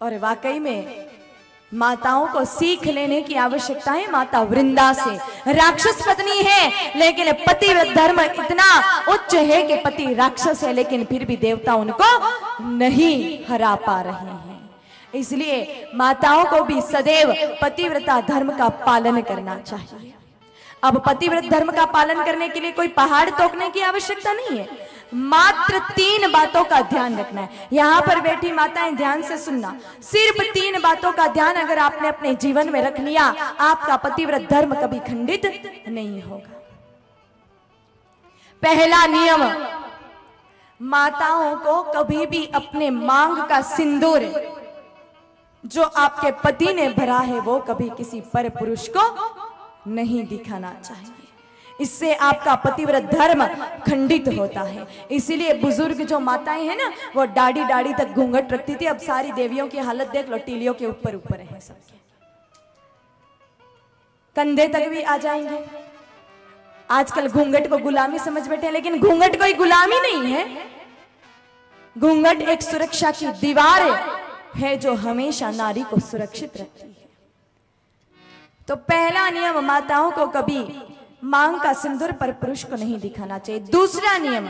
और वाकई में माताओं को सीख लेने की आवश्यकता है। माता वृंदा से राक्षस पत्नी है, लेकिन पतिव्रत धर्म इतना उच्च है कि पति राक्षस है, लेकिन फिर भी देवता उनको नहीं हरा पा रहे हैं। इसलिए माताओं को भी सदैव पतिव्रता धर्म का पालन करना चाहिए। अब पतिव्रत धर्म का पालन करने के लिए कोई पहाड़ तोड़ने की आवश्यकता नहीं है, मात्र 3 बातों का ध्यान रखना है। यहां पर बैठी माताएं ध्यान से सुनना, सिर्फ 3 बातों का ध्यान अगर आपने अपने जीवन में रख लिया, आपका पतिव्रत धर्म कभी खंडित नहीं होगा। पहला नियम, माताओं को कभी भी अपने मांग का सिंदूर जो आपके पति ने भरा है वो कभी किसी पर पुरुष को नहीं दिखाना चाहिए। इससे आपका पतिव्रत धर्म खंडित होता है। इसीलिए बुजुर्ग जो माताएं हैं ना, वो दाढ़ी दाढ़ी तक घूंघट रखती थी। अब सारी देवियों की हालत देख लो, टीलियों के ऊपर ऊपर है, सबके कंधे तक भी आ जाएंगे। आजकल घूंघट को गुलामी समझ बैठे, लेकिन घूंघट कोई गुलामी नहीं है। घूंघट एक सुरक्षा की दीवार है जो हमेशा नारी को सुरक्षित रखती है। तो पहला नियम, माताओं को कभी मांग का सिंदूर पर पुरुष को नहीं दिखाना चाहिए। दूसरा नियम,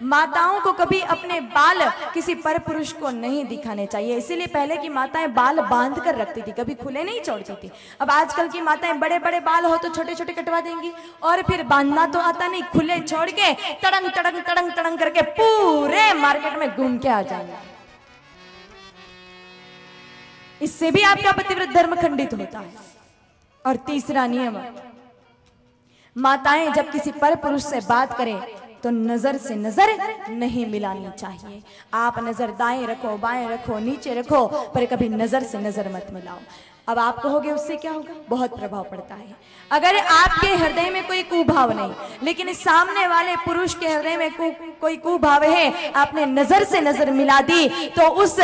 माताओं को कभी अपने बाल किसी पर पुरुष को नहीं दिखाने चाहिए। इसीलिए पहले की माताएं बाल बांध कर रखती थी, कभी खुले नहीं छोड़ती थी। अब आजकल की माताएं बड़े बड़े बाल हो तो छोटे छोटे कटवा देंगी, और फिर बांधना तो आता नहीं, खुले छोड़ के तड़ंग तड़ंग तड़ंग तड़ंग करके पूरे मार्केट में घूम के आ जाएंगे। इससे भी आपका पतिव्रत धर्म खंडित होता है। और तीसरा नियम, माताएं जब किसी पर पुरुष से बात करें तो नजर से नजर नहीं मिलानी चाहिए। आप नजर दाएं रखो, बाएं रखो, नीचे रखो, पर कभी नजर से नजर मत मिलाओ। अब आप कहोगे उससे क्या होगा? बहुत प्रभाव पड़ता है। अगर आपके हृदय में कोई कुभाव नहीं, लेकिन सामने वाले पुरुष के हृदय में कोई कुभाव है, आपने नजर से नजर मिला दी, तो उस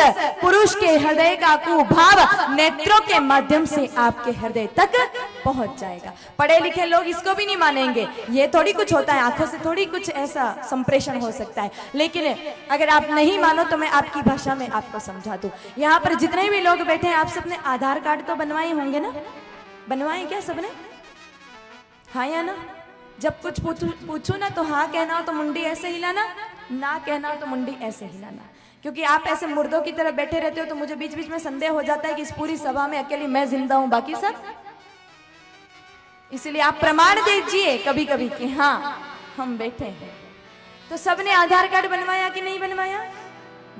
पुरुष के हृदय का कुभाव नेत्रों के माध्यम से आपके हृदय तक पहुंच जाएगा। पढ़े लिखे लोग इसको भी नहीं मानेंगे, ये थोड़ी कुछ होता है, आंखों से थोड़ी कुछ ऐसा संप्रेषण हो सकता है। लेकिन अगर आप नहीं मानो तो मैं आपकी भाषा में आपको समझा दूं। यहाँ पर जितने भी लोग बैठे हैं, आप सबने आधार कार्ड तो बनवाए होंगे ना? बनवाए क्या सबने? हाँ या ना? जब कुछ पूछू ना तो हाँ कहना हो तो मुंडी ऐसे हिलाना, ना कहना हो तो मुंडी ऐसे हिलाना। क्योंकि आप ऐसे मुर्दों की तरह बैठे रहते हो तो मुझे बीच बीच में संदेह हो जाता है कि इस पूरी सभा में अकेली मैं जिंदा हूं, बाकी सब। इसलिए आप प्रमाण दीजिए कभी कभी कि हाँ हम बैठे हैं। तो सबने आधार कार्ड बनवाया कि नहीं बनवाया?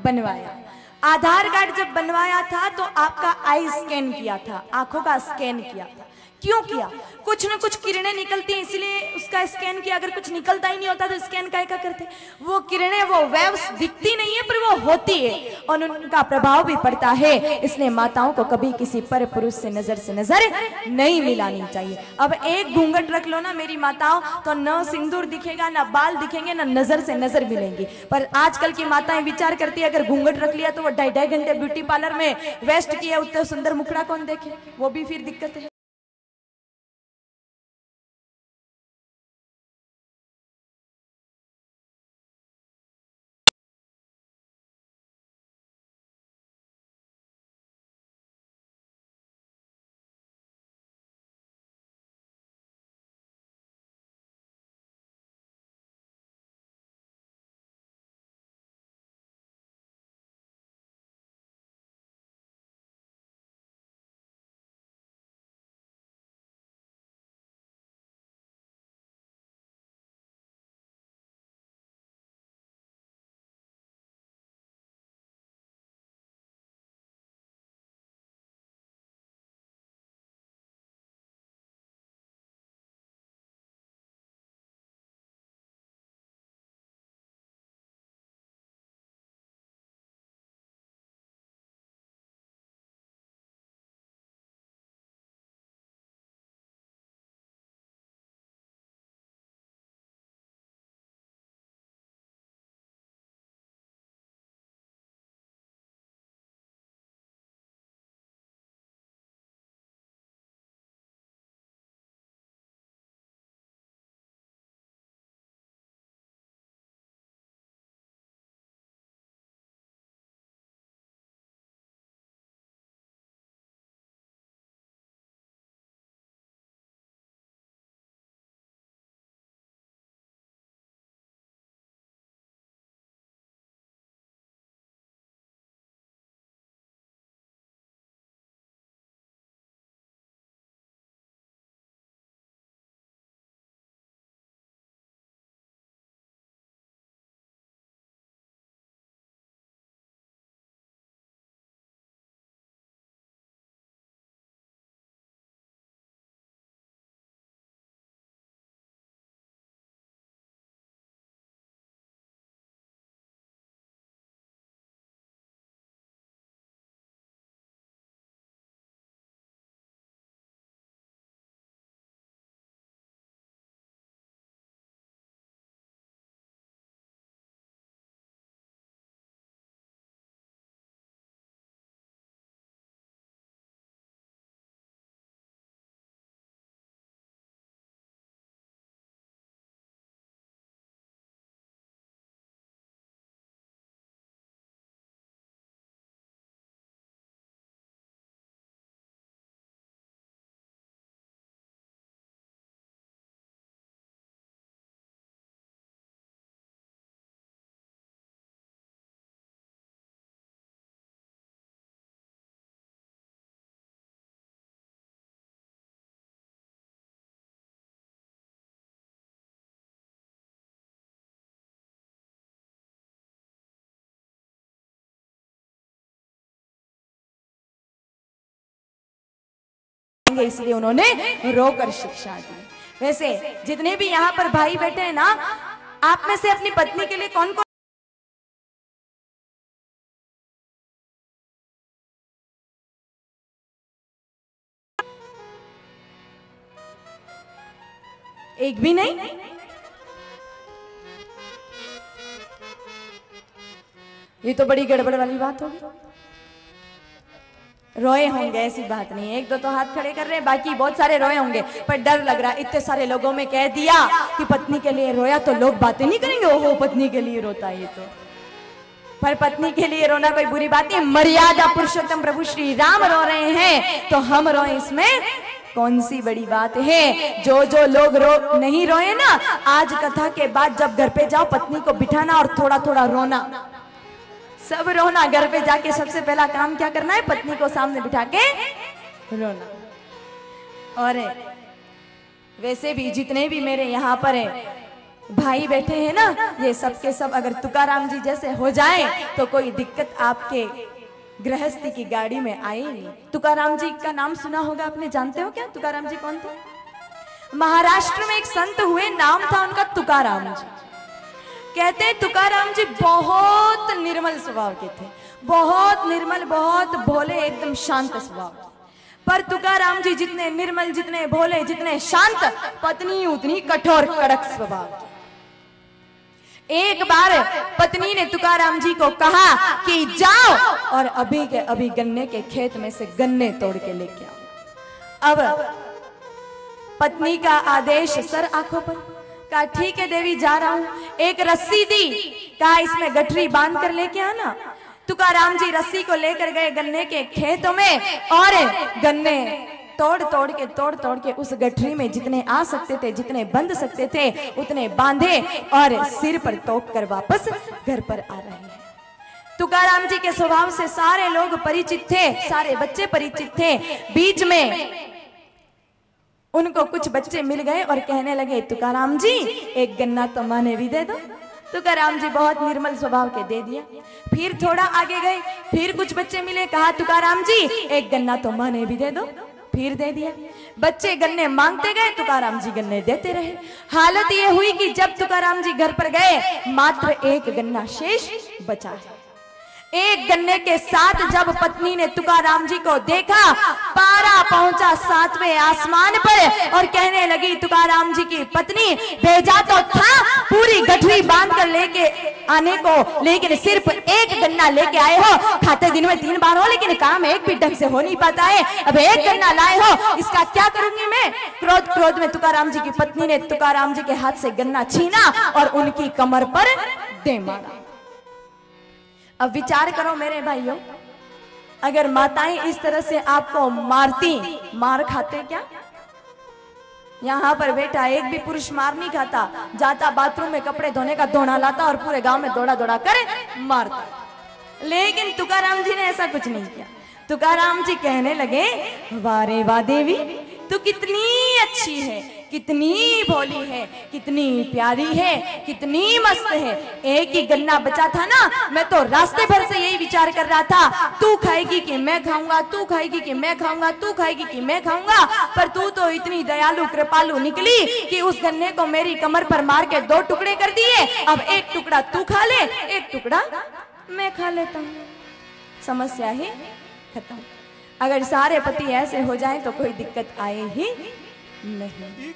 बनवाया। आधार कार्ड जब बनवाया था तो आपका आई स्कैन किया था, आंखों का स्कैन किया था। क्यों किया? कुछ न कुछ किरणें निकलती हैं, इसलिए उसका स्कैन किया। अगर कुछ निकलता ही नहीं होता तो स्कैन काहे का करते? वो किरणें, वो वेव्स दिखती नहीं है पर वो होती है और उनका प्रभाव भी पड़ता है। इसलिए माताओं को कभी किसी पर पुरुष से नजर नहीं मिलानी चाहिए। अब एक घूंघट रख लो ना मेरी माताओं, तो न सिंदूर दिखेगा, न बाल दिखेंगे, न नजर से नजर मिलेंगी। पर आजकल की माताएं विचार करती है, अगर घूंघट रख लिया तो वो 2.5 घंटे ब्यूटी पार्लर में वेस्ट किया, उतना सुंदर मुखड़ा कौन देखे? वो भी फिर दिक्कत है। इसलिए उन्होंने रोकर शिक्षा दी। वैसे जितने भी यहाँ पर भाई बैठे हैं ना, आप में से अपनी पत्नी के लिए कौन कौन एक भी नहीं? ये तो बड़ी गड़बड़ वाली बात होगी। रोए होंगे, ऐसी बात नहीं, एक दो तो हाथ खड़े कर रहे हैं, बाकी बहुत सारे रोए होंगे, पर डर लग रहा है। इतने सारे लोगों में कह दिया कि पत्नी के लिए रोया तो लोग बातें नहीं करेंगे, ओहो पत्नी के लिए रोता है ये तो। पर पत्नी के लिए रोना कोई बुरी बात नहीं। मर्यादा पुरुषोत्तम प्रभु श्री राम रो रहे हैं तो हम रोए, इसमें कौन सी बड़ी बात है। जो जो लोग नहीं रोए ना, आज कथा के बाद जब घर पे जाओ पत्नी को बिठाना और थोड़ा थोड़ा रोना, सब रोना। घर पे जाके सबसे पहला काम क्या करना है, पत्नी को सामने बिठा के रोना। और वैसे भी जितने भी मेरे यहाँ पर भाई बैठे हैं ना, ये सब के सब अगर तुकाराम जी जैसे हो जाए तो कोई दिक्कत आपके गृहस्थी की गाड़ी में आए नहीं। तुकाराम जी का नाम सुना होगा आपने, जानते हो क्या तुकाराम जी कौन थे? महाराष्ट्र में एक संत हुए, नाम था उनका तुकाराम जी। कहते हैं तुकाराम जी बहुत निर्मल स्वभाव के थे, बहुत निर्मल, बहुत भोले, एकदम शांत स्वभाव। पर तुकाराम जी जितने निर्मल, जितने भोले, जितने शांत, पत्नी उतनी कठोर कड़क स्वभाव की। एक बार पत्नी ने तुकाराम जी को कहा कि जाओ और अभी के अभी गन्ने के खेत में से गन्ने तोड़ के लेके आओ। अब पत्नी का आदेश सर आंखों पर, कहा ठीक है देवी जा रहा हूं। एक रस्सी दी, कहा इसमें गठरी बांध कर लेके आना। तुकाराम जी रस्सी को लेकर गए गन्ने के खेतों में और गन्ने तोड़ तोड़ के उस गठरी में जितने आ सकते थे, जितने बंध सकते थे, उतने बांधे और सिर पर तोप कर वापस घर पर आ रहे हैं। तुकाराम जी के स्वभाव से सारे लोग परिचित थे, सारे बच्चे परिचित थे। बीच में उनको कुछ बच्चे मिल गए और कहने लगे तुकाराम जी एक गन्ना तो माने भी दे दो। तुकाराम जी बहुत निर्मल स्वभाव के दे दिया। फिर थोड़ा आगे गए, फिर कुछ बच्चे मिले, कहा तुकाराम जी एक गन्ना तो माने भी दे दो, फिर दे दिया। बच्चे गन्ने मांगते गए, तुकाराम जी गन्ने देते रहे। हालत ये हुई कि जब तुकाराम जी घर पर गए मात्र एक गन्ना शेष बचा है। एक गन्ने के साथ जब पत्नी ने तुकाराम जी को देखा, पारा पहुंचा 7वें आसमान पर और कहने लगी तुकाराम जी की पत्नी, भेजा तो था पूरी गठरी बांध कर लेके आने को, लेकिन सिर्फ एक गन्ना लेके आए हो। खाते दिन में 3 बार हो, लेकिन काम एक भी ढंग से हो नहीं पाता है। अब एक गन्ना लाए हो, इसका क्या करूंगी मैं? क्रोध में तुकाराम जी की पत्नी ने तुकाराम जी के हाथ से गन्ना छीना और उनकी कमर पर दे मारा। अब विचार करो मेरे भाइयों, अगर माताएं इस तरह से आपको मारती, मार खाते क्या? यहाँ पर बेटा एक भी पुरुष मार नहीं खाता, जाता बाथरूम में कपड़े धोने का धोना लाता और पूरे गांव में दौड़ा दौड़ा कर मारता। लेकिन तुकाराम जी ने ऐसा कुछ नहीं किया। तुकाराम जी कहने लगे, वाह रे वाह देवी, तू कितनी अच्छी है, कितनी भोली है, कितनी प्यारी है, कितनी मस्त है। एक ही गन्ना बचा था ना, मैं तो रास्ते भर से यही विचार कर रहा था, तू खाएगी कि मैं खाऊंगा, तू खाएगी कि मैं खाऊंगा, तू खाएगी कि मैं खाऊंगा। पर तू तो इतनी दयालु कृपालु निकली कि उस गन्ने को मेरी कमर पर मार के 2 टुकड़े कर दिए। अब एक टुकड़ा तू खा ले, एक टुकड़ा मैं खा लेता हूँ, समस्या ही खत्म। अगर सारे पति ऐसे हो जाएं तो कोई दिक्कत आए ही नहीं।